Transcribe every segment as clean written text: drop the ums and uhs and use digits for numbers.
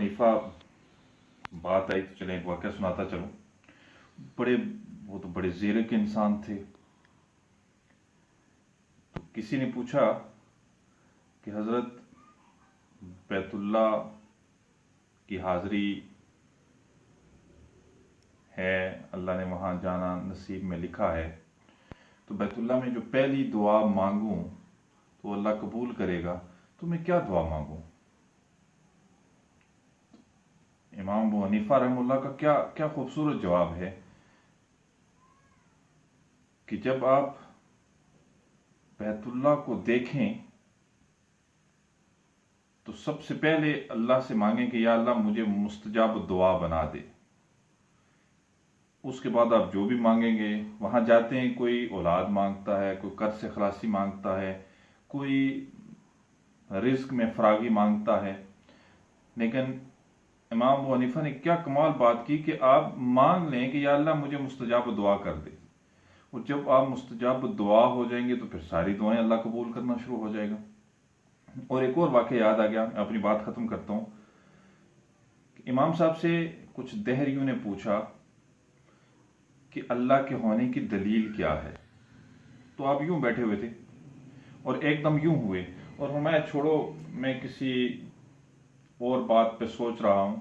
Hanifa बात आई तो चलें एक वाक़या सुनाता चलूं। वो तो बड़े ज़ीरे के इंसान थे। तो किसी ने पूछा कि हज़रत बैतुल्ला की हाज़िरी है, अल्लाह ने वहाँ जाना नसीब में लिखा है, तो बैतुल्ला में जो पहली दुआ मांगूं तो अल्लाह कबूल करेगा, तो मैं क्या दुआ मांगूं? इमाम अबू हनीफा रहमुल्लाह का क्या क्या खूबसूरत जवाब है कि जब आप बैतुल्लाह को देखें तो सबसे पहले अल्लाह से मांगें कि या अल्लाह मुझे मुस्तजाब दुआ बना दे। उसके बाद आप जो भी मांगेंगे, वहां जाते हैं कोई औलाद मांगता है, कोई कर्ज से खलासी मांगता है, कोई रिस्क में फरागी मांगता है, लेकिन इमाम अबू हनीफा ने क्या कमाल बात की कि आप मांग लें कि या अल्लाह मुझे मुस्तजाब दुआ कर दे। और जब आप मुस्तजाब दुआ हो जाएंगे तो फिर सारी दुआएं अल्लाह कबूल करना शुरू हो जाएगा। और एक और वाक़या याद आ गया, मैं अपनी बात खत्म करता हूं। इमाम साहब से कुछ दहरियों ने पूछा कि अल्लाह के होने की दलील क्या है। तो आप यूं बैठे हुए थे और एकदम यूं हुए और मैं छोड़ो, मैं किसी और बात पे सोच रहा हूं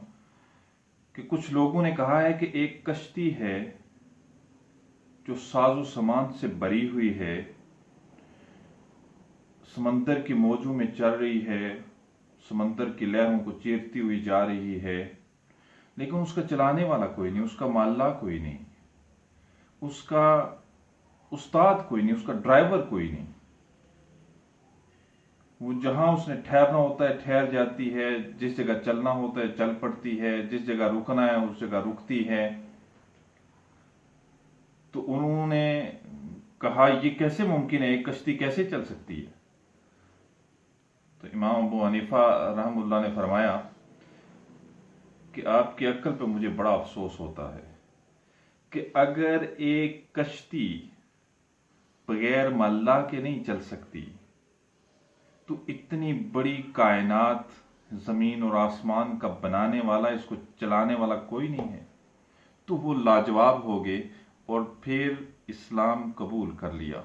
कि कुछ लोगों ने कहा है कि एक कश्ती है जो साजो सामान से भरी हुई है, समंदर की मौजों में चल रही है, समंदर की लहरों को चीरती हुई जा रही है, लेकिन उसका चलाने वाला कोई नहीं, उसका माल्ला कोई नहीं, उसका उस्ताद कोई नहीं, उसका ड्राइवर कोई नहीं। वो जहां उसने ठहरना होता है ठहर जाती है, जिस जगह चलना होता है चल पड़ती है, जिस जगह रुकना है उस जगह रुकती है। तो उन्होंने कहा ये कैसे मुमकिन है, एक कश्ती कैसे चल सकती है? तो इमाम अबू हनीफा रहमुल्लाह ने फरमाया कि आपकी अक्ल पे मुझे बड़ा अफसोस होता है कि अगर एक कश्ती बगैर मल्लाह के नहीं चल सकती तो इतनी बड़ी कायनात, जमीन और आसमान का बनाने वाला, इसको चलाने वाला कोई नहीं है। तो वो लाजवाब हो गए और फिर इस्लाम कबूल कर लिया।